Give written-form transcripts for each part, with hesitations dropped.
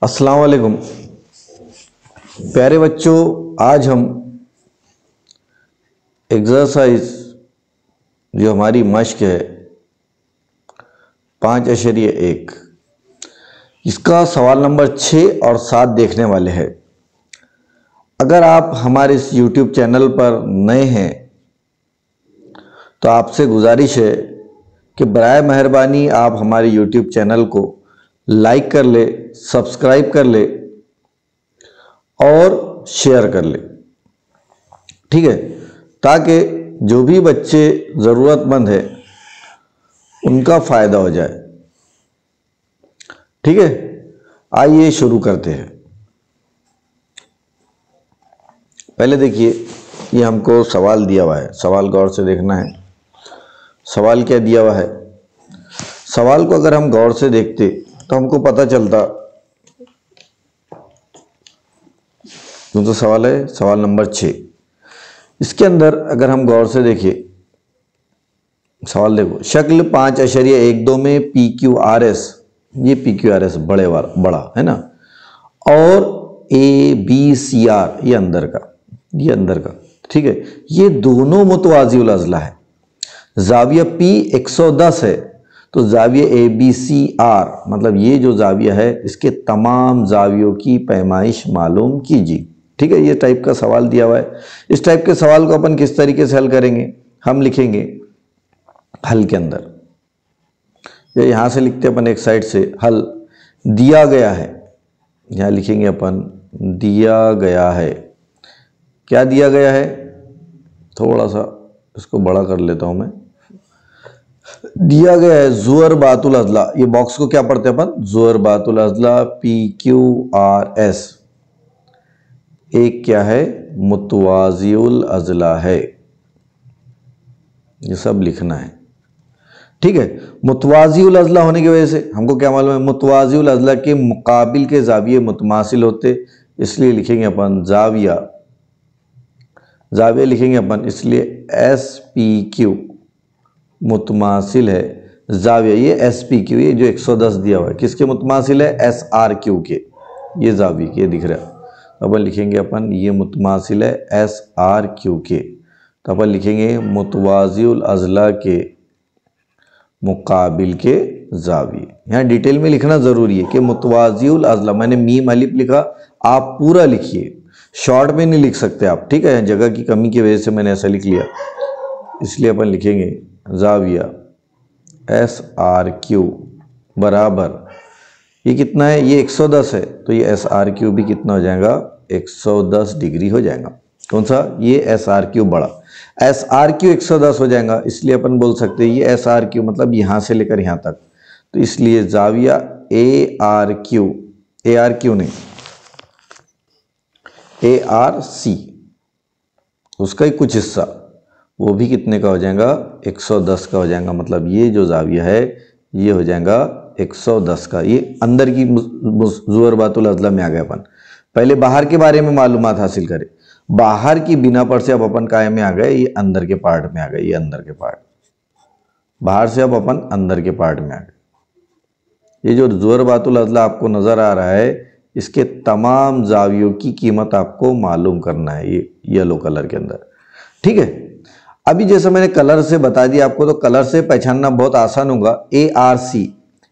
अस्सलाम वालेकुम प्यारे बच्चों, आज हम एक्सरसाइज जो हमारी मश्क है 5.1 इसका सवाल नंबर 6 और 7 देखने वाले हैं। अगर आप हमारे इस YouTube चैनल पर नए हैं तो आपसे गुजारिश है कि बराए मेहरबानी आप हमारे YouTube चैनल को लाइक कर ले, सब्सक्राइब कर ले और शेयर कर ले, ठीक है, ताकि जो भी बच्चे ज़रूरतमंद है उनका फ़ायदा हो जाए। ठीक है, आइए शुरू करते हैं। पहले देखिए, ये हमको सवाल दिया हुआ है, सवाल गौर से देखना है। सवाल क्या दिया हुआ है? सवाल को अगर हम गौर से देखते तो हमको पता चलता, तो सवाल है सवाल नंबर 6। इसके अंदर अगर हम गौर से देखिए, सवाल देखो, शक्ल 5.12 में PQRS, ये PQRS बड़ा है ना, और ABCR ये अंदर का, ठीक है, ये दोनों मुतवाज़िउल अज़ला है। जाविया P 110 है तो जाविया ABCR मतलब ये जो जाविया है इसके तमाम जावियों की पैमाइश मालूम कीजिए। ठीक है, ये टाइप का सवाल दिया हुआ है। इस टाइप के सवाल को अपन किस तरीके से हल करेंगे? हम लिखेंगे हल के अंदर, ये यहां से लिखते अपन एक साइड से, हल दिया गया है, यहां लिखेंगे अपन दिया गया है। क्या दिया गया है? थोड़ा सा इसको बड़ा कर लेता हूं मैं। दिया गया है ज़ुअर बातुल अज़ला, ये बॉक्स को क्या पढ़ते हैं अपन? ज़ुअर बातुल अज़ला PQRS एक क्या है? मुतवाज़िउल अज़ला है। ये सब लिखना है, ठीक है। मुतवाज़िउल अज़ला होने की वजह से हमको क्या मालूम है? मुतवाज़िउल अज़ला के मुकाबिल के जाविये मुतमासिल होते, इसलिए लिखेंगे अपन जाविया लिखेंगे अपन, इसलिए SPQ मुतमासिल है जाविया। ये SPQ, ये जो 110 दिया हुआ है किसके मुतमासिल है? SRQ के, ये जाविया के दिख रहा है। तो अपन लिखेंगे अपन ये मुतमासिल है SRQ के, तो अपन लिखेंगे मुतवाज़िउल अज़ला के मुकाबिल के जाविये। यहाँ डिटेल में लिखना ज़रूरी है कि मुतवाज़िउल अज़ला, मैंने मीम अलिफ लिखा, आप पूरा लिखिए, शॉर्ट में नहीं लिख सकते आप, ठीक है, जगह की कमी की वजह से मैंने ऐसा लिख लिया, इसलिए अपन लिखेंगे जाविया SRQ बराबर, ये कितना है? ये 110 है, तो ये SRQ भी कितना हो जाएगा? 110 डिग्री हो जाएगा। कौन सा? ये SRQ बड़ा, SRQ 110 हो जाएगा, इसलिए अपन बोल सकते हैं ये SRQ मतलब यहां से लेकर यहां तक, तो इसलिए जाविया ARQ नहीं, ARC, उसका ही कुछ हिस्सा, वो भी कितने का हो जाएगा? 110 का हो जाएगा। मतलब ये जो जाविया है ये हो जाएगा 110 का। ये अंदर की ज़ुअर बातुल अज़ला में आ गए अपन। पहले बाहर के बारे में मालूमात हासिल करें, बाहर की बिना पर से अब अपन काय में आ गए? ये अंदर के पार्ट में आ गए, ये अंदर के पार्ट, बाहर से अब अपन अंदर के पार्ट में आ गए। ये जो ज़ुअर बातुल अज़ला आपको नज़र आ रहा है, इसके तमाम जावियों की कीमत आपको मालूम करना है, ये येलो कलर के अंदर, ठीक है। अभी जैसे मैंने कलर से बता दिया आपको, तो कलर से पहचानना बहुत आसान होगा।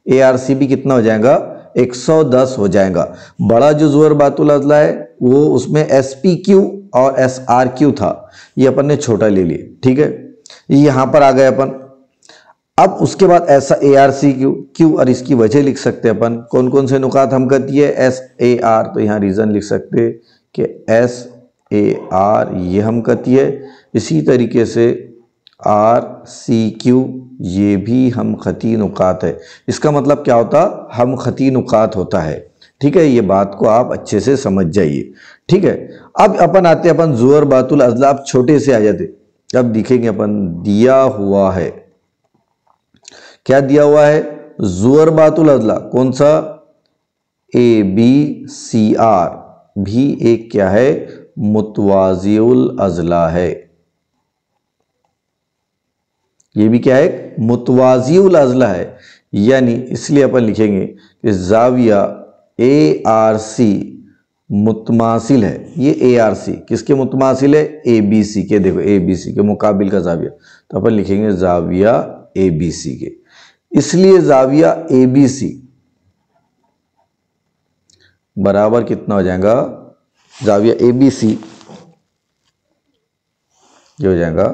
ARC भी कितना हो जाएगा? 110 हो जाएगा। बड़ा जो ज़ुअर बातुल अज़ला है वो उसमें SPQ और SRQ था, ये अपन ने छोटा ले लिया, ठीक है, ये यहां पर आ गए अपन। अब उसके बाद ऐसा ARCQ, और इसकी वजह लिख सकते हैं अपन, कौन कौन से नुकात हम कहती है? SAR, तो यहाँ रीज़न लिख सकते कि SAR ये हम कहती है। इसी तरीके से RCQ ये भी हम खती नुकात है। इसका मतलब क्या होता? हम खती नुकात होता है, ठीक है। ये बात को आप अच्छे से समझ जाइए, ठीक है। अब अपन आते हैं अपन ज़ुअर बातुल अज़ला, अब छोटे से आ जाते, अब दिखेंगे अपन दिया हुआ है। क्या दिया हुआ है? ज़ुअर बातुल अज़ला, कौन सा? ABCR भी एक क्या है? मुतवाज़िउल अज़ला है। ये भी क्या है? मुतवाज़िउल अज़ला है। यानी इसलिए अपन लिखेंगे कि जाविया ए आर सी मुतमासिल है, ये ए आर सी किसके मुतमासिल है, ए बी सी के, देखो ए बी सी के मुकाबिल का जाविया, तो अपन लिखेंगे जाविया ए बी सी के। इसलिए जाविया ए बी सी बराबर कितना हो जाएगा, जाविया ए बी सी जो हो जाएगा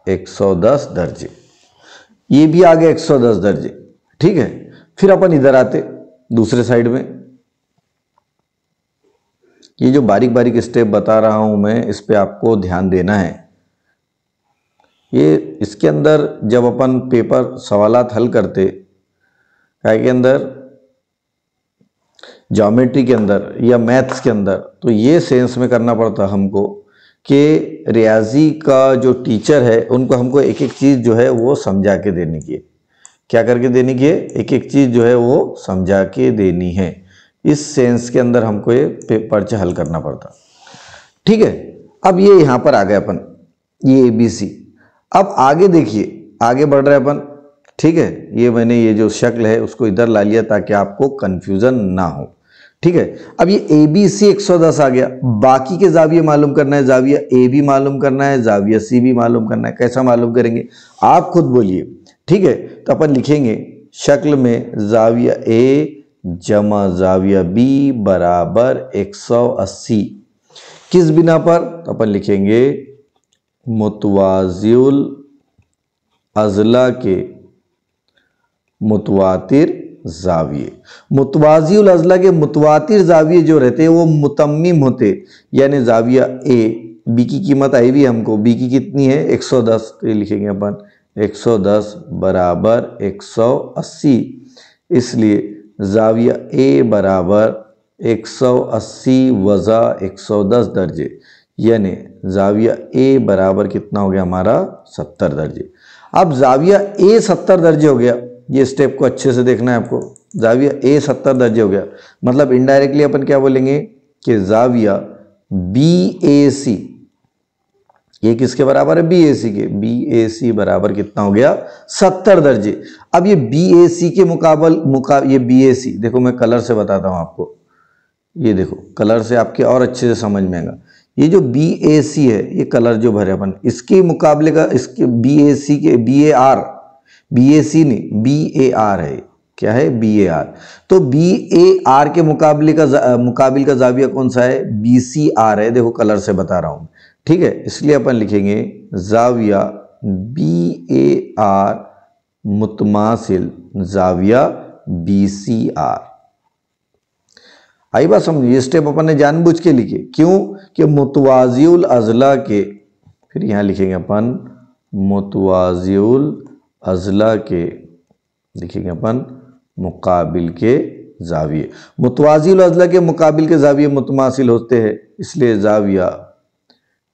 110 दर्जे, ये भी आ गया 110 दर्जे, ठीक है। फिर अपन इधर आते दूसरे साइड में, ये जो बारीक बारीक स्टेप बता रहा हूं मैं, इस पे आपको ध्यान देना है। ये इसके अंदर जब अपन पेपर सवालात हल करते के अंदर, ज्योमेट्री के अंदर या मैथ्स के अंदर, तो ये सेंस में करना पड़ता हमको कि रियाजी का जो टीचर है उनको हमको एक एक चीज़ जो है वो समझा के देने की है। क्या करके देने की है, एक एक चीज़ जो है वो समझा के देनी है। इस सेंस के अंदर हमको ये पर्चा हल करना पड़ता, ठीक है। अब ये यहाँ पर आ गए अपन, ये ए बी सी। अब आगे देखिए, आगे बढ़ रहे अपन, ठीक है। ये मैंने ये जो शक्ल है उसको इधर ला लिया ताकि आपको कंफ्यूजन ना हो, ठीक है। अब ये ए बी सी 110 आ गया, बाकी के जाविये मालूम करना है, जाविया ए भी मालूम करना है, जाविया सी भी मालूम करना है। कैसा मालूम करेंगे आप खुद बोलिए, ठीक है। तो अपन लिखेंगे शक्ल में जाविया ए जमा जाविया बी बराबर 180, किस बिना पर, तो अपन लिखेंगे मुतवाजिउल अजला के मुतवातिर जाविये। मुतवाजिउल अजला के मुतवातिर जाविये जो रहते हैं वो मुतम्मिम होते, यानी जाविया ए, बी की कीमत आई हुई हमको, बी की कितनी है 110, तो ये लिखेंगे अपन 110 बराबर 180। इसलिए जाविया ए बराबर 180 वज़ा 110 दर्जे, यानी जाविया ए बराबर कितना हो गया हमारा 70 दर्जे। अब जाविया ए 70 दर्जे हो गया, ये स्टेप को अच्छे से देखना है आपको। जाविया ए 70 दर्जे हो गया, मतलब इनडायरेक्टली अपन क्या बोलेंगे कि जाविया बी ए सी, ये किसके बराबर है, बी ए सी के, बी ए सी बराबर कितना हो गया 70 दर्जे। अब ये बी ए सी के ये बी ए सी, देखो मैं कलर से बताता हूं आपको, ये देखो कलर से आपके और अच्छे से समझ में आएगा। ये जो बी ए सी है, ये कलर जो भरे अपन, इसके मुकाबले का, इसके बी ए सी के, बी ए आर, बी ए सी नहीं बी ए आर है, क्या है बी ए आर। तो बी ए आर के मुकाबले का मुकाबिल का जाविया कौन सा है, बी सी आर है, देखो कलर से बता रहा हूं, ठीक है। इसलिए अपन लिखेंगे जाविया बी ए आर मुतमासिल जाविया बी सी आर। आई बात समझ, ये स्टेप अपन ने जानबूझ के लिखे, क्यों कि मुतवाजिउल अजला के, फिर यहां लिखेंगे अपन मुतवाजिउल अजला के, लिखेंगे अपन मुकाबिल के जाविये। मुतवाजिउल अजला के मुकाबिल के जाविये मुतमासिल होते हैं, इसलिए जाविया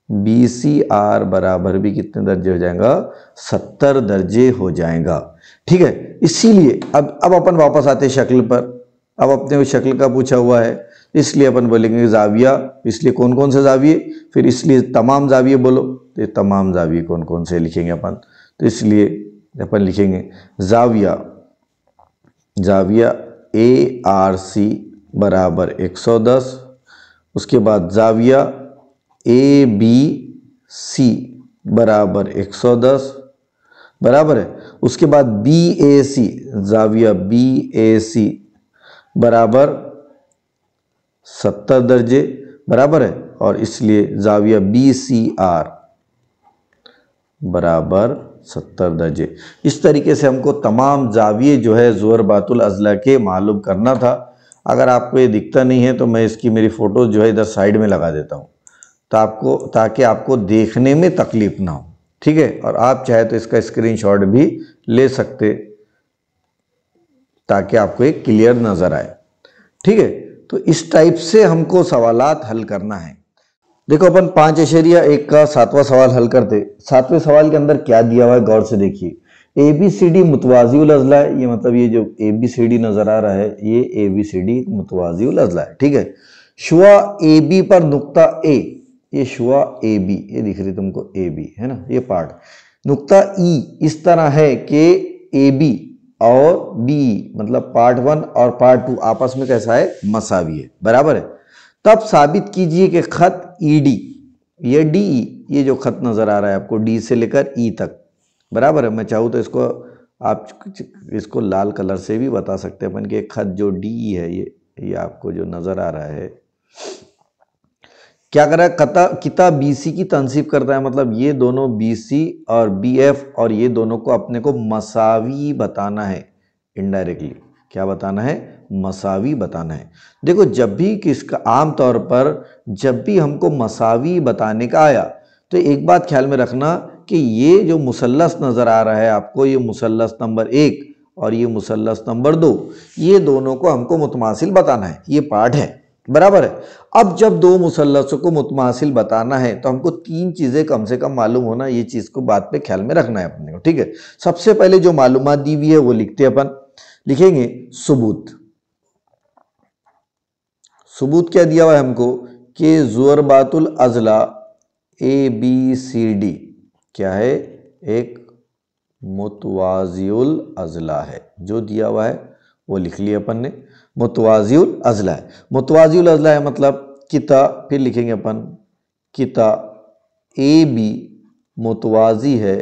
बी सी आर बराबर भी कितने दर्जे हो जाएगा, 70 दर्जे हो जाएगा, ठीक है। इसीलिए अब अपन वापस आते हैं शक्ल पर। अब अपने शक्ल का पूछा हुआ है, इसलिए अपन बोलेंगे जाविया, इसलिए कौन कौन से जाविये, फिर इसलिए तमाम जाविये बोलो, तो ये तमाम जाविये कौन कौन से लिखेंगे अपन, तो इसलिए अपन लिखेंगे जाविया, जाविया ए आर सी बराबर 110, उसके बाद जाविया ए बी सी बराबर 110 बराबर है, उसके बाद बी ए सी, जाविया बी ए सी बराबर 70 दर्जे बराबर है, और इसलिए जाविया बी सी आर बराबर 70 दर्जे। इस तरीके से हमको तमाम जाविये जो है ज़ुअरबातुल अज़ला के मालूम करना था। अगर आपको ये दिखता नहीं है तो मैं इसकी मेरी फ़ोटो जो है इधर साइड में लगा देता हूँ, तो ताकि आपको देखने में तकलीफ ना हो, ठीक है। और आप चाहे तो इसका स्क्रीनशॉट भी ले सकते, ताकि आपको एक क्लियर नज़र आए, ठीक है। तो इस टाइप से हमको सवालात हल करना है। देखो अपन 5.1 का 7वां सवाल हल करते। 7वें सवाल के अंदर क्या दिया हुआ है गौर से देखिए, ए बी सी डी मुतवाजिउल अज़ला है, ये मतलब ये जो ए बी सी डी नजर आ रहा है ये ए बी सी डी मुतवाजिउल अज़ला है, ठीक है। शुआ ए बी पर नुक्ता ए, ये शुआ ए बी, ये दिख रही तुमको ए बी है ना, ये पार्ट। नुक्ता ई इस तरह है कि ए बी और बी मतलब पार्ट 1 और पार्ट 2 आपस में कैसा है, मसावी है, बराबर है। तब साबित कीजिए कि खत ईडी, ये डी, ये जो खत नजर आ रहा है आपको डी से लेकर ई तक, बराबर है। मैं चाहूँ तो इसको आप इसको लाल कलर से भी बता सकते हैं अपन कि खत जो डी है, ये आपको जो नजर आ रहा है क्या कर रहा है, किता बीसी की तनसीब करता है, मतलब ये दोनों बीसी और बीएफ और ये दोनों को अपने को मसावी बताना है। इनडायरेक्टली क्या बताना है, मसावी बताना है। देखो जब भी किसका आम तौर पर जब भी हमको मसावी बताने का आया तो एक बात ख्याल में रखना कि ये जो मुसल्लस नजर आ रहा है आपको, ये मुसल्लस नंबर 1 और ये मुसल्लस नंबर 2, ये दोनों को हमको मुतमासिल बताना है, ये पार्ट है, बराबर है। अब जब दो मुसल्लसों को मुतमासिल बताना है तो हमको 3 चीजें कम से कम मालूम होना, ये चीज को बात पे ख्याल में रखना है अपने को, ठीक है। सबसे पहले जो मालूमात दी हुई है वो लिखते हैं अपन, लिखेंगे सबूत। सबूत क्या दिया हुआ है हमको कि ज़ुरबातुल अज़ला ABCD क्या है, एक मुतवाज़िउल अज़ला है, जो दिया हुआ है वो लिख लिया अपन ने, मुतवाज़िउल अज़ला है। मुतवाज़िउल अज़ला है मतलब किता, फिर लिखेंगे अपन किता AB मुतवाज़ी है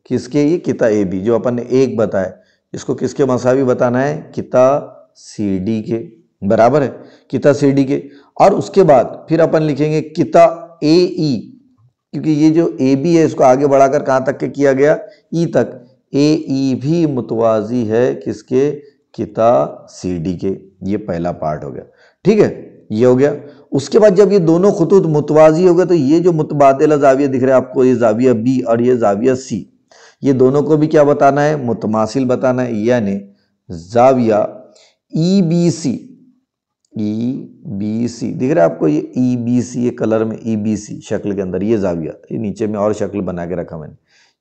किसके, ये किता AB जो अपन ने एक बताया, इसको किसके मसावी बताना है, किता CD के, बराबर है, किता CD के। और उसके बाद फिर अपन लिखेंगे किता AE, क्योंकि ये जो AB है इसको आगे बढ़ाकर कहाँ तक के किया गया, E तक, AE भी मुतवाज़ी है किसके, किता CD के। ये पहला पार्ट हो गया, ठीक है, ये हो गया। उसके बाद जब ये दोनों खुतूत मुतवाज़ी हो गए तो ये जो मुतबादिला जाविया दिख रहा है आपको, ये जाविया B और ये जाविया C, ये दोनों को भी क्या बताना है, मुतमासिल बताना है, यानी जाविया EBC, EBC दिख रहा है आपको, ये EBC, ये कलर में EBC शक्ल के अंदर, ये जाविया, ये नीचे में और शक्ल बना के रखा मैंने,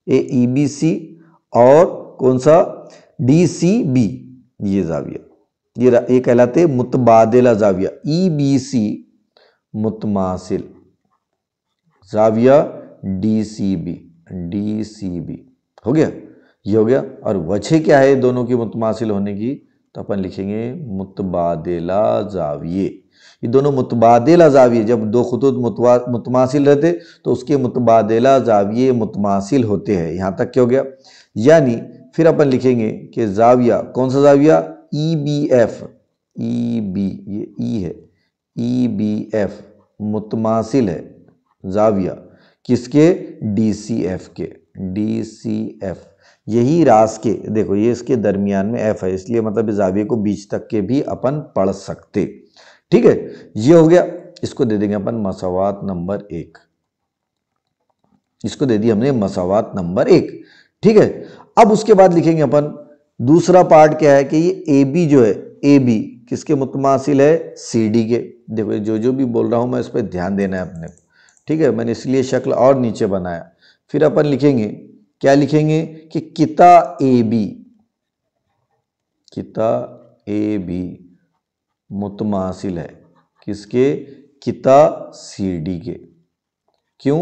ये EBC और कौन सा DCB, ये जाविया, ये कहलाते मुतबादिला जाविया, EBC मुतमासिल, जाविया DCB हो गया, ये हो गया। और वजह क्या है दोनों की मुतमासिल होने की, तो अपन लिखेंगे मुतबादिला जाविये। ये दोनों मुतबादिला जाविये, जब दो खुतूत मुतमासिल रहते तो उसके मुतबादिला जाविये मुतमासिल होते हैं, यहाँ तक क्या हो गया। यानी फिर अपन लिखेंगे कि जाविया, कौन सा जाविया, EBF, ये E है, EBF मुतमासिल है जाविया किसके, DCF के, DCF, यही रास के, देखो ये इसके दरमियान में F है, इसलिए मतलब इस जाविये को बीच तक के भी अपन पढ़ सकते, ठीक है, ये हो गया। इसको दे देंगे अपन मसावात नंबर 1, इसको दे दिया हमने मसावात नंबर 1, ठीक है। अब उसके बाद लिखेंगे अपन दूसरा पार्ट क्या है कि ये AB जो है, AB किसके मुतमासिल है, CD के। देखो जो भी बोल रहा हूं मैं इस पर ध्यान देना है अपने, ठीक है, मैंने इसलिए शक्ल और नीचे बनाया। फिर अपन लिखेंगे, क्या लिखेंगे कि किता AB मुतमासिल है किसके, किता CD के। क्यों,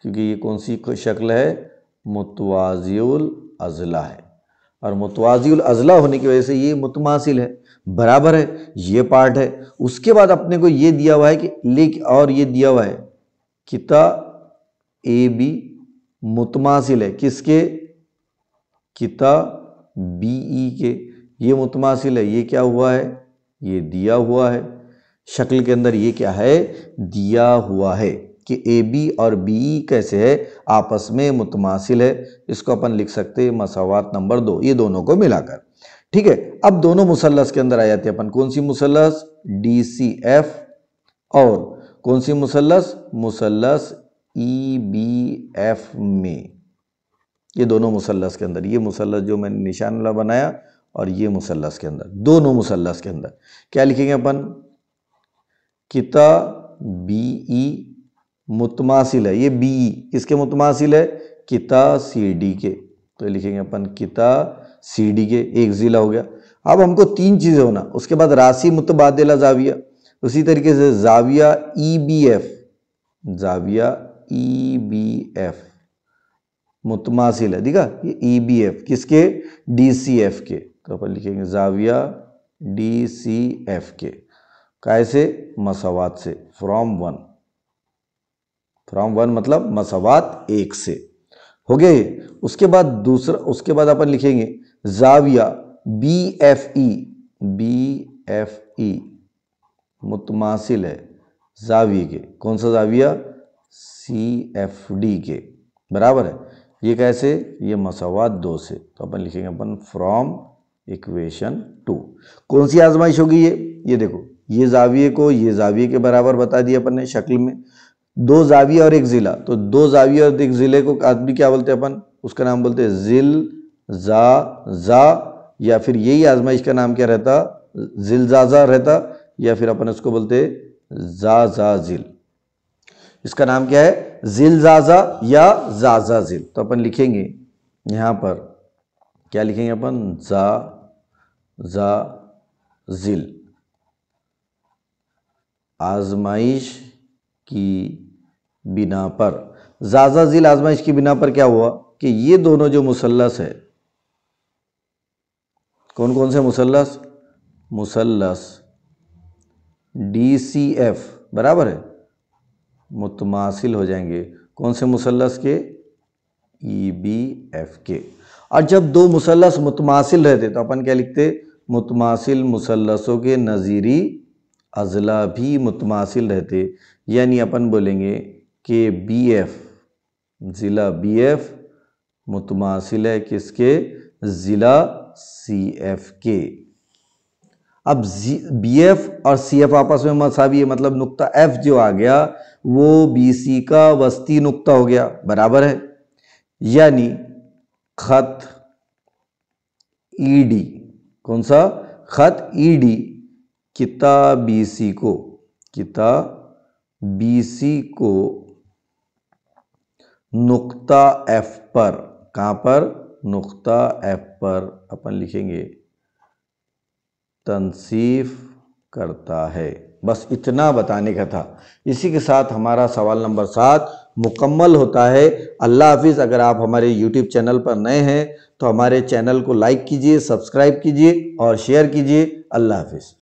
क्योंकि ये कौन सी शक्ल है, मुतवाज़िउल अज़ला है, और मुतवाज़िउल अज़ला होने की वजह से ये मुतमासिल है, बराबर है, ये पार्ट है। उसके बाद अपने को ये दिया हुआ है कि लिख, और ये दिया हुआ है किता AB मुतमासिल है किसके, किता BE के, ये मुतमासिल है, ये क्या हुआ है, ये दिया हुआ है शक्ल के अंदर, ये क्या है, दिया हुआ है कि AB और BE कैसे है, आपस में मुतमासिल है। इसको अपन लिख सकते हैं मसावात नंबर 2, ये दोनों को मिलाकर, ठीक है। अब दोनों मुसल्लस के अंदर आ जाते हैं अपन, कौन सी मुसल्लस, DCF, और कौन सी मुसल्लस, मुसल्लस EBF में, ये दोनों मुसल्लस के अंदर, ये मुसल्लस जो मैंने निशान वाला बनाया और ये मुसल्लस के अंदर, दोनों मुसल्लस के अंदर क्या लिखेंगे अपन, किता BE मुतमासिल है, ये BE किसके मुतमासिल है, किता CD के, तो लिखेंगे अपन किता CD के, एक जिला हो गया। अब हमको 3 चीजें होना, उसके बाद राशि मुतबादिला जाविया, उसी तरीके से जाविया EBF मुतमासिल है, देखा, ये EBF किसके, DCF के, तो अपन लिखेंगे जाविया DCF के, कैसे, मसावात से, फ्रॉम वन मतलब मसावात 1 से, हो गए। उसके बाद दूसरा, उसके बाद अपन लिखेंगे जाविया BFE मुतमासिल है जाविये के, कौन सा जाविया, CFD के, बराबर है। ये कैसे, ये मसावात 2 से, तो अपन लिखेंगे अपन फ्रॉम इक्वेशन 2। कौन सी आजमाइश होगी ये देखो, ये जाविये को ये जाविये के बराबर बता दिया अपन ने शक्ल में, 2 जाविये और 1 जिला, तो 2 जाविये और 1 जिले को आदमी क्या बोलते हैं अपन, उसका नाम बोलते हैं जिल जा, या फिर यही आजमाइश का नाम क्या रहता, जिलजाजा रहता, या फिर अपन उसको बोलते जा जिल। इसका नाम क्या है, जिलजाजा या जाजा जिल। तो अपन लिखेंगे यहां पर क्या लिखेंगे अपन, जा जिल। आजमाइश की बिना पर, जाजा जिल आजमाइश की बिना पर क्या हुआ कि ये दोनों जो मुसल्लस है, कौन कौन से मुसल्लस, मुसल्लस DCF बराबर है, मुतमासिल हो जाएंगे कौन से मुसल्लस के, EBF के। और जब 2 मुसल्लस मुतमासिल रहते तो अपन क्या लिखते, मुतमासिल मुसल्लसों के नज़ीरी अजला भी मुतमासिल रहते, यानी अपन बोलेंगे कि BF, ज़िला BF मुतमासिल है किसके, ज़िला CF के। अब BF और CF आपस में मसावी है, मतलब नुक्ता F जो आ गया वो BC का वस्ती नुक्ता हो गया, बराबर है। यानी खत ED, कौन सा, खत ED किता BC को नुक्ता F पर, कहां पर, नुक्ता F पर अपन लिखेंगे तंसीफ करता है। बस इतना बताने का था। इसी के साथ हमारा सवाल नंबर 7 मुकम्मल होता है। अल्लाह हाफिज़। अगर आप हमारे YouTube चैनल पर नए हैं तो हमारे चैनल को लाइक कीजिए, सब्सक्राइब कीजिए और शेयर कीजिए। अल्लाह हाफिज़।